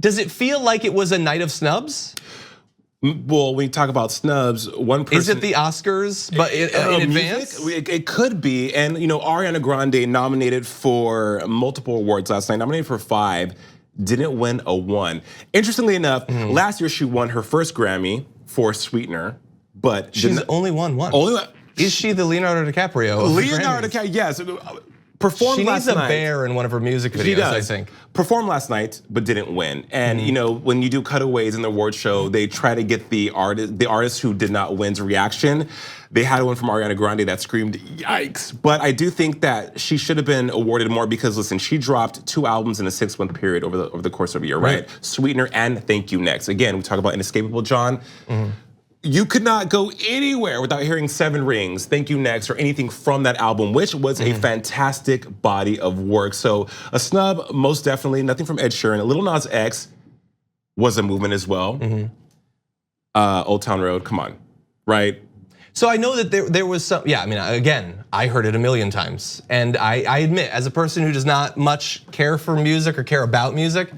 Does it feel like it was a night of snubs? Well, when you talk about snubs, one person— Is it the Oscars, but in advance? It could be, and Ariana Grande nominated for multiple awards last night, nominated for 5, didn't win a 1. Interestingly enough, last year she won her first Grammy for Sweetener, but— She's only won one. Is she the Leonardo DiCaprio? Leonardo DiCaprio, yes. Performed last night. She needs a bear in one of her music videos, She does. I think. Performed last night, but didn't win. And when you do cutaways in the award show, they try to get the artist who did not win's reaction. They had one from Ariana Grande that screamed, yikes. But I do think that she should have been awarded more because, listen, she dropped 2 albums in a 6-month period over the course of a year, right? Sweetener and Thank You Next. Again, we talk about Inescapable, John. You could not go anywhere without hearing 7 Rings, Thank You Next, or anything from that album, which was a fantastic body of work. So a snub, most definitely. Nothing from Ed Sheeran. Lil Nas X was a movement as well. Old Town Road, come on, right? So I know that there was some, yeah, I mean, again, I heard it a million times. And I admit, as a person who does not much care for music or care about music,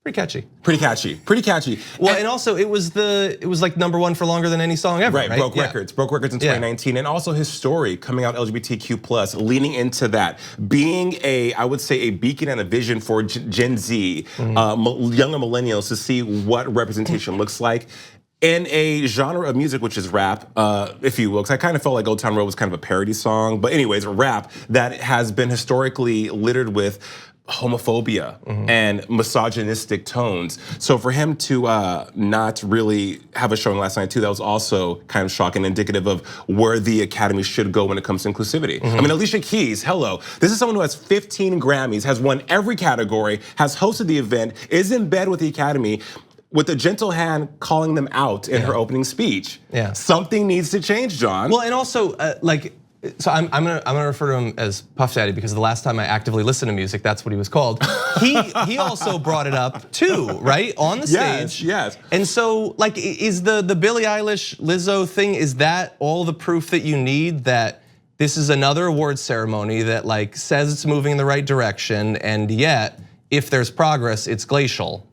pretty catchy. Pretty catchy, pretty catchy. Well, and also it was like #1 for longer than any song ever, right? Broke records in 2019. And also his story coming out LGBTQ+, leaning into that, being I would say a beacon and a vision for Gen Z, younger millennials to see what representation looks like in a genre of music, which is rap, if you will, because I kind of felt like Old Town Road was kind of a parody song, but anyways, rap that has been historically littered with homophobia and misogynistic tones. So for him to not really have a showing last night too, that was also kind of shocking, indicative of where the Academy should go when it comes to inclusivity. I mean, Alicia Keys, hello. This is someone who has 15 Grammys, has won every category, has hosted the event, is in bed with the Academy, with a gentle hand calling them out in her opening speech. Something needs to change, John. Well, and also so I'm gonna refer to him as Puff Daddy because the last time I actively listened to music, that's what he was called. He also brought it up too, right? On the stage. Yes. And so is the Billie Eilish Lizzo thing, is that all the proof that you need that this is another award ceremony that says it's moving in the right direction, and yet if there's progress, it's glacial?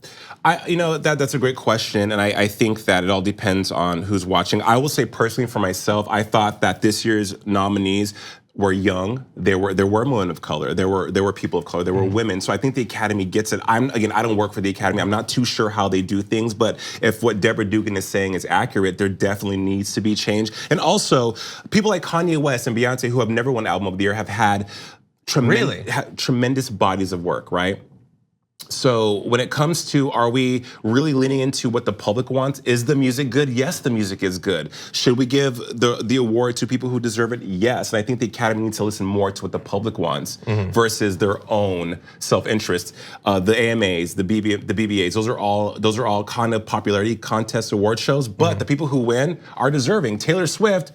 That's a great question, and I think that it all depends on who's watching. I will say personally for myself, I thought that this year's nominees were young. There were women of color. There were people of color. There were women. So I think the Academy gets it. I don't work for the Academy. I'm not too sure how they do things, but if what Deborah Dugan is saying is accurate, there definitely needs to be change. And also, people like Kanye West and Beyonce, who have never won Album of the Year, have had tremendous bodies of work, right? So when it comes to, are we really leaning into what the public wants? Is the music good? Yes, the music is good. Should we give the award to people who deserve it? Yes, and I think the Academy needs to listen more to what the public wants versus their own self-interest. The AMAs, the BBAs, those are all kind of popularity contest award shows, but the people who win are deserving. Taylor Swift,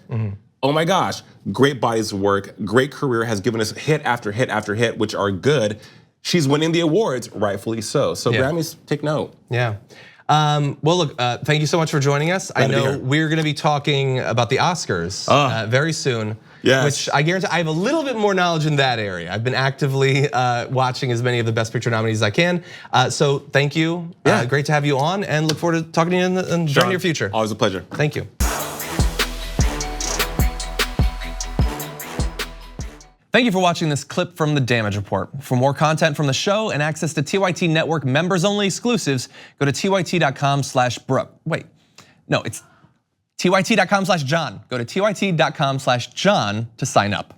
oh my gosh, great bodies of work, great career, has given us hit after hit after hit, which are good. She's winning the awards, rightfully so. So Grammys, take note. Yeah. Well, look, thank you so much for joining us. I know we're gonna be talking about the Oscars very soon. Yes. Which I guarantee I have a little bit more knowledge in that area. I've been actively watching as many of the Best Picture nominees as I can. So thank you. Great to have you on, and look forward to talking to you in the very near future. Always a pleasure. Thank you. Thank you for watching this clip from The Damage Report. For more content from the show and access to TYT Network members-only exclusives, go to tyt.com/Brooke. Wait, no, it's tyt.com/John. Go to tyt.com/John to sign up.